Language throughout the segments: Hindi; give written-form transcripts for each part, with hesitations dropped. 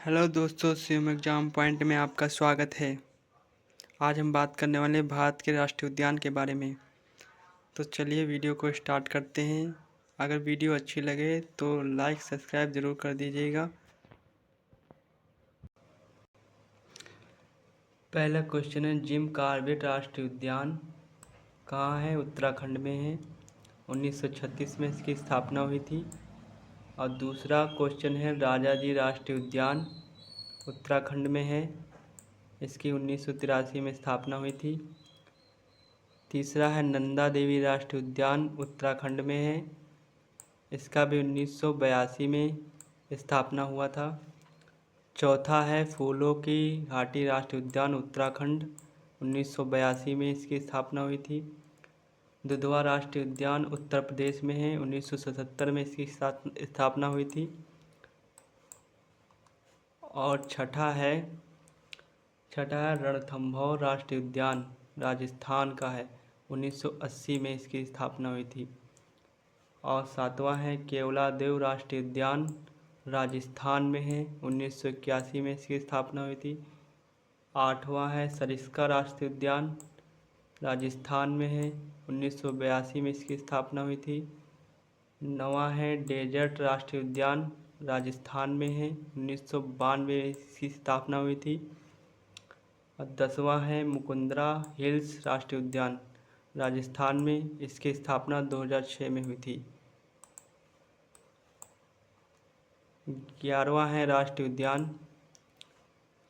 हेलो दोस्तों, सिम एग्जाम पॉइंट में आपका स्वागत है। आज हम बात करने वाले हैं भारत के राष्ट्रीय उद्यान के बारे में। तो चलिए वीडियो को स्टार्ट करते हैं। अगर वीडियो अच्छी लगे तो लाइक सब्सक्राइब ज़रूर कर दीजिएगा। पहला क्वेश्चन है, जिम कॉर्बेट राष्ट्रीय उद्यान कहाँ है? उत्तराखंड में है। 1936 में इसकी स्थापना हुई थी। और दूसरा क्वेश्चन है, राजा जी राष्ट्रीय उद्यान उत्तराखंड में है। इसकी 1983 में स्थापना हुई थी। तीसरा है, नंदा देवी राष्ट्रीय उद्यान उत्तराखंड में है। इसका भी 1982 में स्थापना हुआ था। चौथा है, फूलों की घाटी राष्ट्रीय उद्यान उत्तराखंड, 1982 में इसकी स्थापना हुई थी। दुधवा राष्ट्रीय उद्यान उत्तर प्रदेश में है, 1977 में इसकी स्थापना हुई थी। और छठा है रणथंभौर राष्ट्रीय उद्यान राजस्थान का है, 1980 में इसकी स्थापना हुई थी। और सातवां है, केवलादेव राष्ट्रीय उद्यान राजस्थान में है, 1981 में इसकी स्थापना हुई थी। आठवां है, सरिस्का राष्ट्रीय उद्यान राजस्थान में है, 1982 में इसकी स्थापना हुई थी। नौवां है, डेजर्ट राष्ट्रीय उद्यान राजस्थान में है, 1992 में इसकी स्थापना हुई थी। और 10वां है, मुकुंदरा हिल्स राष्ट्रीय उद्यान राजस्थान में, इसकी स्थापना 2006 में हुई थी। 11वां है, राष्ट्रीय उद्यान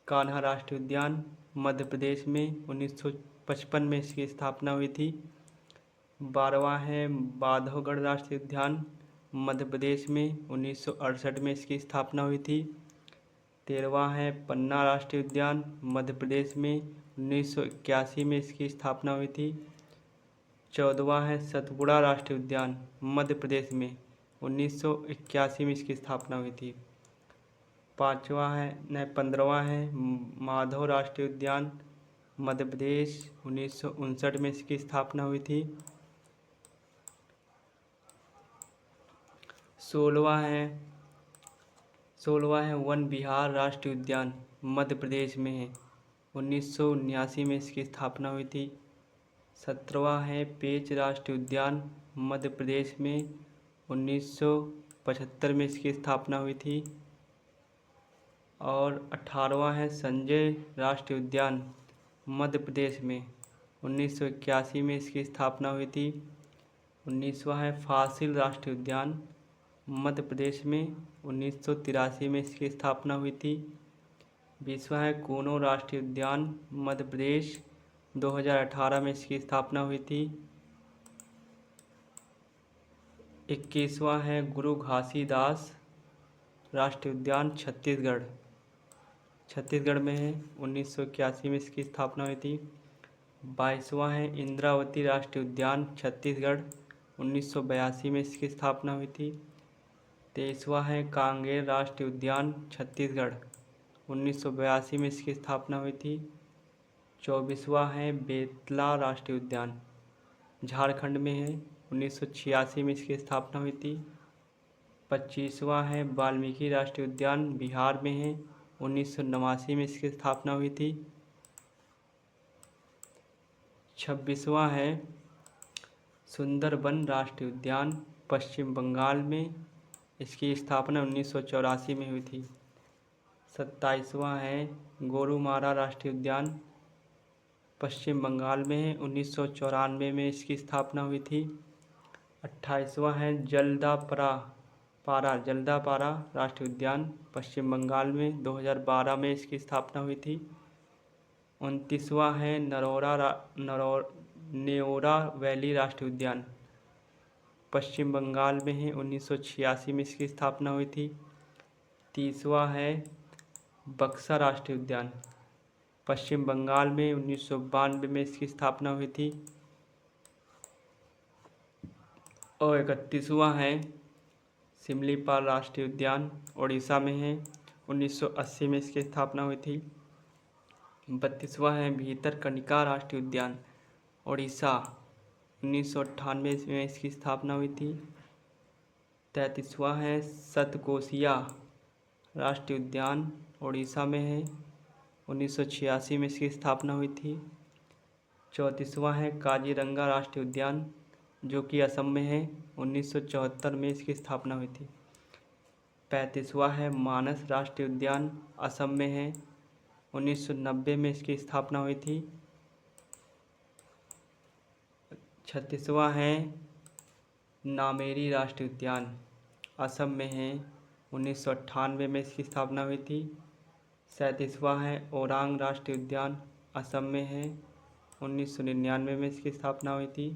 कान्हा राष्ट्रीय उद्यान मध्य प्रदेश में, 1955 में इसकी स्थापना हुई थी। 12वां है, बांधवगढ़ राष्ट्रीय उद्यान मध्य प्रदेश में, 1968 में इसकी स्थापना हुई थी। 13वां है, पन्ना राष्ट्रीय उद्यान मध्य प्रदेश में, 1981 में इसकी स्थापना हुई थी। 14वां है, सतपुड़ा राष्ट्रीय उद्यान मध्य प्रदेश में, 1981 में इसकी स्थापना हुई थी। 15वां है, माधव राष्ट्रीय उद्यान मध्य प्रदेश, 1959 में इसकी स्थापना हुई थी। 16वां है, वन विहार राष्ट्रीय उद्यान मध्य प्रदेश में है, 1979 में इसकी स्थापना हुई थी। 17वां है, पेंच राष्ट्रीय उद्यान मध्य प्रदेश में, 1975 में इसकी स्थापना हुई थी। और 18वां है, संजय राष्ट्रीय उद्यान मध्य प्रदेश में, 1981 में इसकी स्थापना हुई थी। 19वां है, फासिल राष्ट्रीय उद्यान मध्य प्रदेश में, 1983 में इसकी स्थापना हुई थी। 20वां है, कूनो राष्ट्रीय उद्यान मध्य प्रदेश, 2018 में इसकी स्थापना हुई थी। 21वां है, गुरु घासीदास राष्ट्रीय उद्यान छत्तीसगढ़ में है, 1981 में इसकी स्थापना हुई थी। 22वां है, इंद्रावती राष्ट्रीय उद्यान छत्तीसगढ़, 1982 में इसकी स्थापना हुई थी। 23वां है, कांगेर राष्ट्रीय उद्यान छत्तीसगढ़, 1982 में इसकी स्थापना हुई थी। 24वां है, बेतला राष्ट्रीय उद्यान झारखंड में है, 1986 में इसकी स्थापना हुई थी। 25वां है, वाल्मीकि राष्ट्रीय उद्यान बिहार में है, 1989 में इसकी स्थापना हुई थी। 26वां है, सुंदरबन राष्ट्रीय उद्यान पश्चिम बंगाल में, इसकी स्थापना 1984 में हुई थी। 27वां है, गोरुमारा राष्ट्रीय उद्यान पश्चिम बंगाल में है, 1994 में इसकी स्थापना हुई थी। 28वां है, जल्दापारा राष्ट्रीय उद्यान पश्चिम बंगाल में, 2012 में इसकी स्थापना हुई थी। 29वां है, नेओरा वैली राष्ट्रीय उद्यान पश्चिम बंगाल में है, 1986 में इसकी स्थापना हुई थी। 30वां है, बक्सा राष्ट्रीय उद्यान पश्चिम बंगाल में, 1992 में इसकी स्थापना हुई थी। और 31वां है, सिमलीपाल राष्ट्रीय उद्यान उड़ीसा में है, 1980 में इसकी स्थापना हुई थी। 32वां है, भीतरकनिका राष्ट्रीय उद्यान उड़ीसा, 1998 में इसकी स्थापना हुई थी। 33वां है, सतकोसिया राष्ट्रीय उद्यान उड़ीसा में है, 1986 में इसकी स्थापना हुई थी। 34वां है काजीरंगा राष्ट्रीय उद्यान, जो कि असम में है, 1974 में इसकी स्थापना हुई थी। 35वां है मानस राष्ट्रीय उद्यान, असम में है, 1990 में इसकी स्थापना हुई थी। 36वां है नामेरी राष्ट्रीय उद्यान, असम में है, 1998 में इसकी स्थापना हुई थी। 37वां है ओरांग राष्ट्रीय उद्यान, असम में है, 1999 में इसकी स्थापना हुई थी।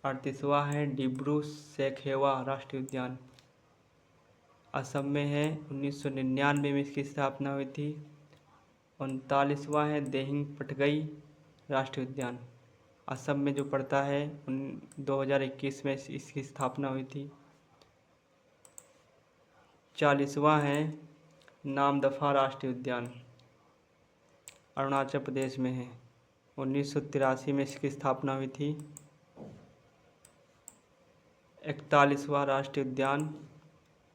38वां है डिब्रू सैखोवा राष्ट्रीय उद्यान, असम में है, 1999 में इसकी स्थापना हुई थी। 39वां है देहिंग पटगई राष्ट्रीय उद्यान, असम में जो पड़ता है, 2021 में इसकी स्थापना हुई थी। 40वां है नामदफा राष्ट्रीय उद्यान, अरुणाचल प्रदेश में है, 1983 में इसकी स्थापना हुई थी। 41वां राष्ट्रीय उद्यान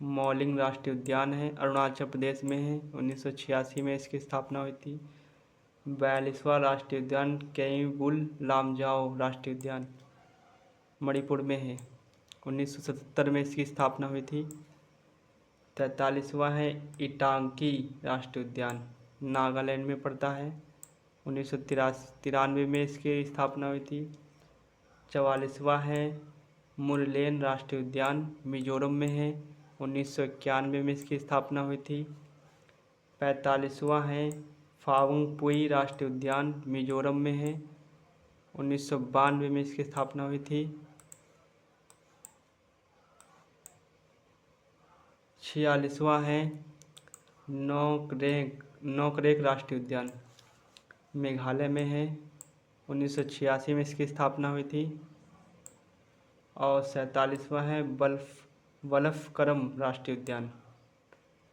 मौलिंग राष्ट्रीय उद्यान है, अरुणाचल प्रदेश में है, 1986 में इसकी स्थापना हुई थी। 42वां राष्ट्रीय उद्यान केइबुल लामजाओ राष्ट्रीय उद्यान, मणिपुर में है, 1977 में इसकी स्थापना हुई थी। 43वां है इटांकी राष्ट्रीय उद्यान, नागालैंड में पड़ता है, 1993 में इसकी स्थापना हुई थी। 44वां है मुरलेन राष्ट्रीय उद्यान, मिजोरम में है, 1991 में इसकी स्थापना हुई थी। 45वां है फावुंगपुई राष्ट्रीय उद्यान, मिजोरम में है, 1992 में इसकी स्थापना हुई थी। 46वां है नोकरेक राष्ट्रीय उद्यान, मेघालय में है, 1986 में इसकी स्थापना हुई थी। और 47वां है बलफकरम राष्ट्रीय उद्यान,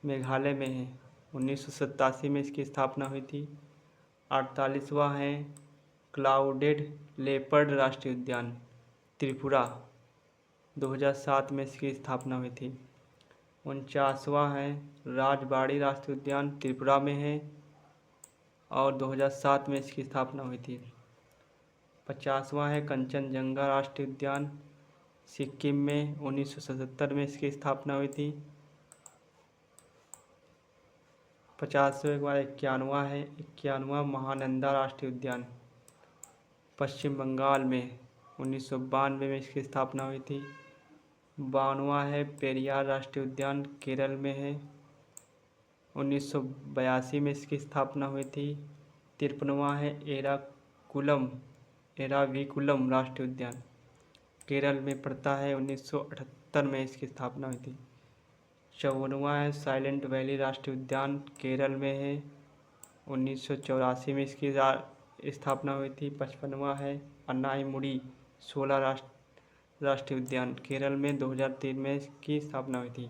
मेघालय में है, 1987 में इसकी स्थापना हुई थी। 48वां है क्लाउडेड लेपर्ड राष्ट्रीय उद्यान, त्रिपुरा, 2007 में इसकी स्थापना हुई थी। 49वां है राजबाड़ी राष्ट्रीय उद्यान, त्रिपुरा में है और 2007 में इसकी स्थापना हुई थी। 50वां है कंचनजंगा राष्ट्रीय उद्यान, सिक्किम में, 1977 में इसकी स्थापना हुई थी। 50वें बाद 51वां महानंदा राष्ट्रीय उद्यान, पश्चिम बंगाल में, 1992 में इसकी स्थापना हुई थी। 52वां है पेरियार राष्ट्रीय उद्यान, केरल में है, 1982 में इसकी स्थापना हुई थी। 53वां है एराविकुलम राष्ट्रीय उद्यान, केरल में पड़ता है, 1978 में इसकी स्थापना हुई थी। 54वां है साइलेंट वैली राष्ट्रीय उद्यान, केरल में है, 1984 में इसकी स्थापना हुई थी। 55वां है अन्नाईमुड़ी शोला राष्ट्रीय उद्यान, केरल में, 2003 में इसकी स्थापना हुई थी।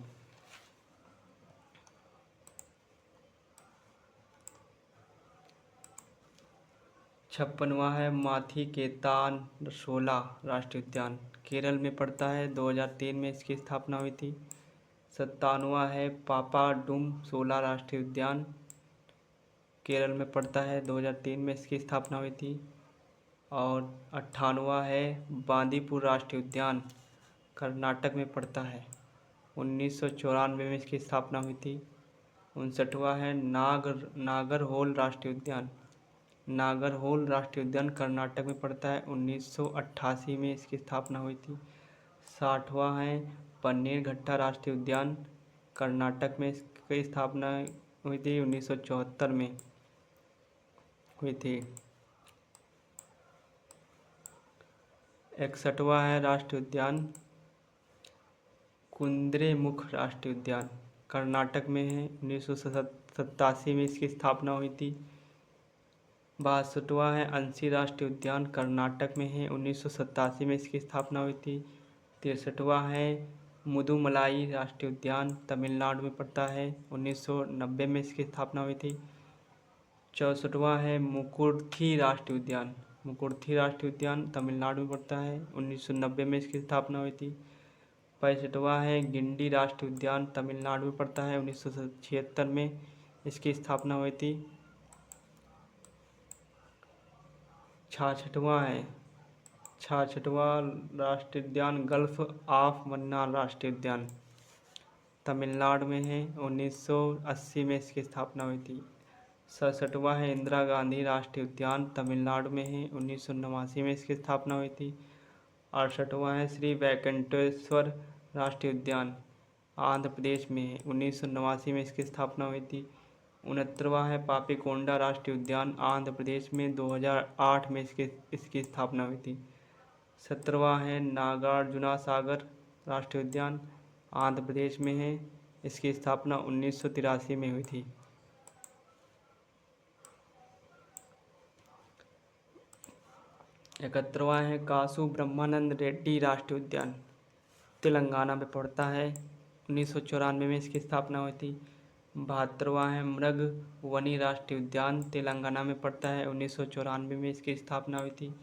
56वां है माथी केतान शोला राष्ट्रीय उद्यान, केरल में पड़ता है, 2003 में इसकी स्थापना हुई थी। 57वां है पापाडुम शोला राष्ट्रीय उद्यान, केरल में पड़ता है, 2003 में इसकी स्थापना हुई थी। और 58वां है बांदीपुर राष्ट्रीय उद्यान, कर्नाटक में पड़ता है, 1994 में इसकी स्थापना हुई थी। 59वां है नागरहोल राष्ट्रीय उद्यान, नागरहोल राष्ट्रीय उद्यान कर्नाटक में पड़ता है, 1988 में इसकी स्थापना हुई थी। 60वां है पन्नीरघट्टा राष्ट्रीय उद्यान, कर्नाटक में इसकी स्थापना हुई थी, 1974 में हुई थी। 61वां है राष्ट्रीय उद्यान कुद्रेमुख राष्ट्रीय उद्यान, कर्नाटक में है, 1987 में इसकी स्थापना हुई थी। 62वां है अंशी राष्ट्रीय उद्यान, कर्नाटक में है, 1987 में इसकी स्थापना हुई थी। 63वां है मुदुमलाई राष्ट्रीय उद्यान, तमिलनाडु में पड़ता है, 1990 में इसकी स्थापना हुई थी। 64वां है मुकुर्थी राष्ट्रीय उद्यान, मुकुर्थी राष्ट्रीय उद्यान तमिलनाडु में पड़ता है, 1990 में इसकी स्थापना हुई थी। 65वां है गिंडी राष्ट्रीय उद्यान, तमिलनाडु में पड़ता है, 1976 में इसकी स्थापना हुई थी। 66वां राष्ट्रीय उद्यान गल्फ ऑफ मन्नार राष्ट्रीय उद्यान तमिलनाडु में है। 1980 में इसकी स्थापना हुई थी। 67वां है इंदिरा गांधी राष्ट्रीय उद्यान तमिलनाडु में है। 1989 में इसकी स्थापना हुई थी। 68वां है श्री वेंकटेश्वर राष्ट्रीय उद्यान आंध्र प्रदेश में है। 1989 में इसकी स्थापना हुई थी। 69वां है पापीकोंडा राष्ट्रीय उद्यान आंध्र प्रदेश में 2008 में इसकी स्थापना हुई थी। 17वां है नागार्जुना सागर राष्ट्रीय उद्यान आंध्र प्रदेश में है। इसकी स्थापना 1983 में हुई थी। 71वां है कासु ब्रह्मानंद रेड्डी राष्ट्रीय उद्यान तेलंगाना में पड़ता है। 1994 में इसकी स्थापना हुई थी। 72वां है मृगवनी राष्ट्रीय उद्यान तेलंगाना में पड़ता है। 1994 में इसकी स्थापना हुई थी।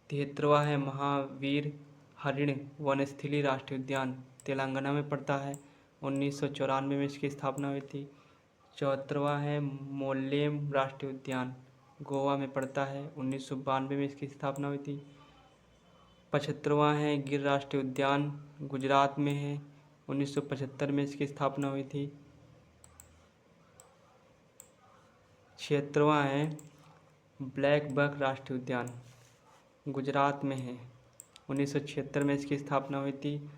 73वां है महावीर हरिण वनस्थली राष्ट्रीय उद्यान तेलंगाना में पड़ता है। 1994 में इसकी स्थापना हुई थी। 74वां है मोल्लेम राष्ट्रीय उद्यान गोवा में पड़ता है। 1992 में इसकी स्थापना हुई थी। 75वां है गिर राष्ट्रीय उद्यान गुजरात में है। 1975 में इसकी स्थापना हुई थी। 76वां है ब्लैक बक राष्ट्रीय उद्यान गुजरात में है। 1976 में इसकी स्थापना हुई थी।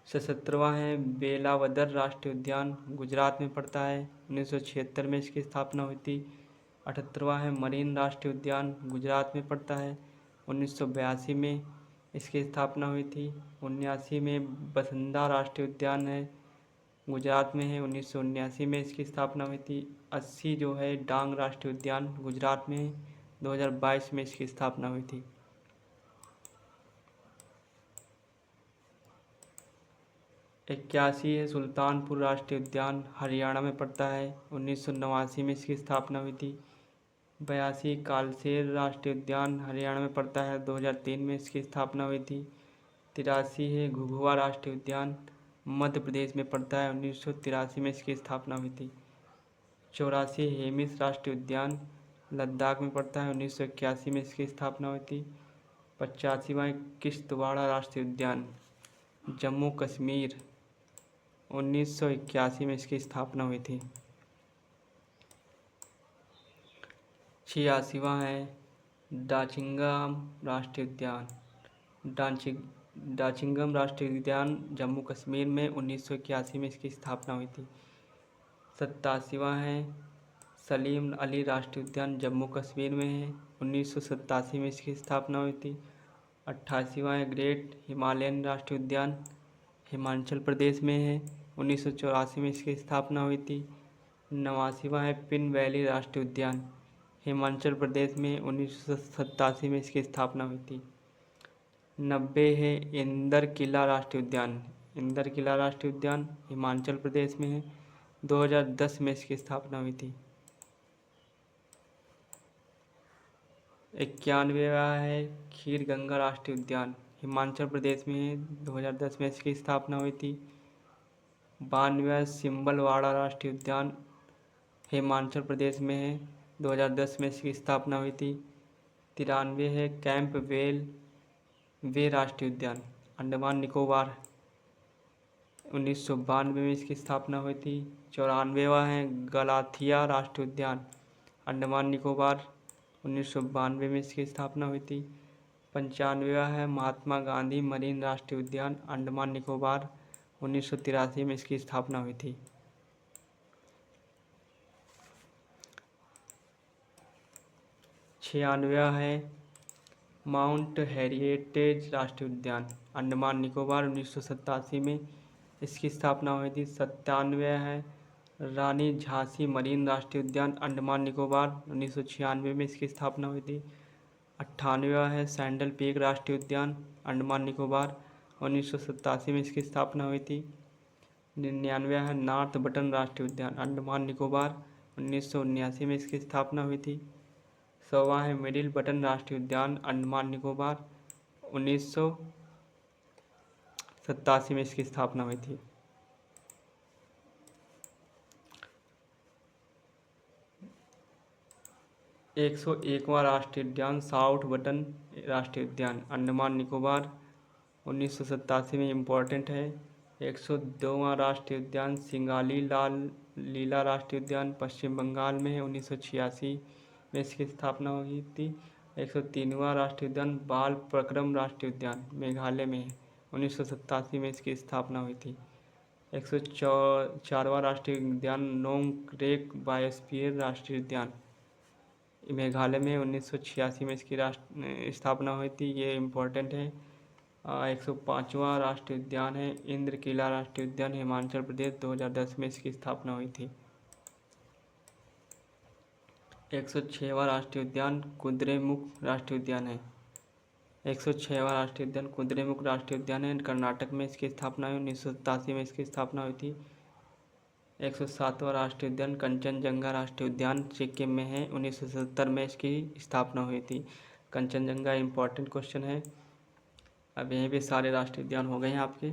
77वां है बेलावदर राष्ट्रीय उद्यान गुजरात में पड़ता है। 1976 में इसकी स्थापना हुई थी। 78वां है मरीन राष्ट्रीय उद्यान गुजरात में पड़ता है। 1982 में इसकी स्थापना हुई थी। 79 में बसंदा राष्ट्रीय उद्यान है गुजरात में है। 1979 में इसकी स्थापना हुई थी। 80 जो है डांग राष्ट्रीय उद्यान गुजरात में है। 2022 में इसकी स्थापना हुई थी। 81 है सुल्तानपुर राष्ट्रीय उद्यान हरियाणा में पड़ता है। 1989 में इसकी स्थापना हुई थी। 82 कालसेर राष्ट्रीय उद्यान हरियाणा में पड़ता है। 2003 में इसकी स्थापना हुई थी। 83 है घुघुआ राष्ट्रीय उद्यान मध्य प्रदेश में पड़ता है। 1983 में इसकी स्थापना हुई थी। 84 हेमिस राष्ट्रीय उद्यान लद्दाख में पड़ता है। 1981 में इसकी स्थापना हुई थी। 85वां किश्तवाड़ा राष्ट्रीय उद्यान जम्मू कश्मीर 1981 में इसकी स्थापना हुई थी। 86वां है डाचिंगम राष्ट्रीय उद्यान डाचिंगम राष्ट्रीय उद्यान जम्मू कश्मीर में 1981 में इसकी स्थापना हुई थी। 87वां है सलीम अली राष्ट्रीय उद्यान जम्मू कश्मीर में है। 1987 में इसकी स्थापना हुई थी। 88वां है ग्रेट हिमालयन राष्ट्रीय उद्यान हिमाचल प्रदेश में है। 1984 में इसकी स्थापना हुई थी। 89वां है पिन वैली राष्ट्रीय उद्यान हिमाचल प्रदेश में 1987 में इसकी स्थापना हुई थी। 90 है इंदर किला राष्ट्रीय उद्यान इंदर किला राष्ट्रीय उद्यान हिमाचल प्रदेश में है। 2010 में इसकी स्थापना हुई थी। 91वां है खीर गंगा राष्ट्रीय उद्यान हिमाचल प्रदेश में है। 2010 में इसकी स्थापना हुई थी। 92वां सिंबलवाड़ा राष्ट्रीय उद्यान हिमाचल प्रदेश में है। 2010 में इसकी स्थापना हुई थी। 93 है कैंप वेल वे राष्ट्रीय उद्यान अंडमान निकोबार 1992 में इसकी स्थापना हुई थी। 94वां है गलाथिया राष्ट्रीय उद्यान अंडमान निकोबार 1992 में इसकी स्थापना हुई थी। 95वां है महात्मा गांधी मरीन राष्ट्रीय उद्यान अंडमान निकोबार 1983 में इसकी स्थापना हुई थी। 96वां है माउंट हेरिटेज राष्ट्रीय उद्यान अंडमान निकोबार 1987 में इसकी स्थापना हुई थी। 97वां है रानी झांसी मरीन राष्ट्रीय उद्यान अंडमान निकोबार 1996 में इसकी स्थापना हुई थी। 98वां है सैंडल पीक राष्ट्रीय उद्यान अंडमान निकोबार 1987 में इसकी स्थापना हुई थी। 99वां है नॉर्थ बटन राष्ट्रीय उद्यान अंडमान निकोबार 1979 में इसकी स्थापना हुई थी। 100वां है मिडिल बटन राष्ट्रीय उद्यान अंडमान निकोबार 1987 में इसकी स्थापना हुई थी। 101वां राष्ट्रीय उद्यान साउथ बटन राष्ट्रीय उद्यान अंडमान निकोबार 1987 में इम्पोर्टेंट है। 102वां राष्ट्रीय उद्यान सिंगाली लाल लीला राष्ट्रीय उद्यान पश्चिम बंगाल में है, 1986 में इसकी स्थापना हुई थी। 103वां राष्ट्रीय उद्यान बाल प्रक्रम राष्ट्रीय उद्यान मेघालय में है, 1987 में इसकी स्थापना हुई थी। 104वां राष्ट्रीय उद्यान नोंग रेक बायोस्फीयर राष्ट्रीय उद्यान मेघालय में 1986 में इसकी स्थापना हुई थी, ये इम्पोर्टेंट है। 105वां राष्ट्रीय उद्यान है इंद्रकीला राष्ट्रीय उद्यान हिमाचल प्रदेश, 2010 में इसकी स्थापना हुई थी। 106वां राष्ट्रीय उद्यान कुद्रेमुख राष्ट्रीय उद्यान है। 106वां राष्ट्रीय उद्यान कुद्रेमुख राष्ट्रीय उद्यान है, कर्नाटक में इसकी स्थापना हुई, 1987 में इसकी स्थापना हुई थी। 107वां राष्ट्रीय उद्यान कंचनजंगा राष्ट्रीय उद्यान सिक्किम में है, 1970 में इसकी स्थापना हुई थी। कंचनजंगा इम्पोर्टेंट क्वेश्चन है। अब यहीं पे सारे राष्ट्रीय उद्यान हो गए हैं आपके।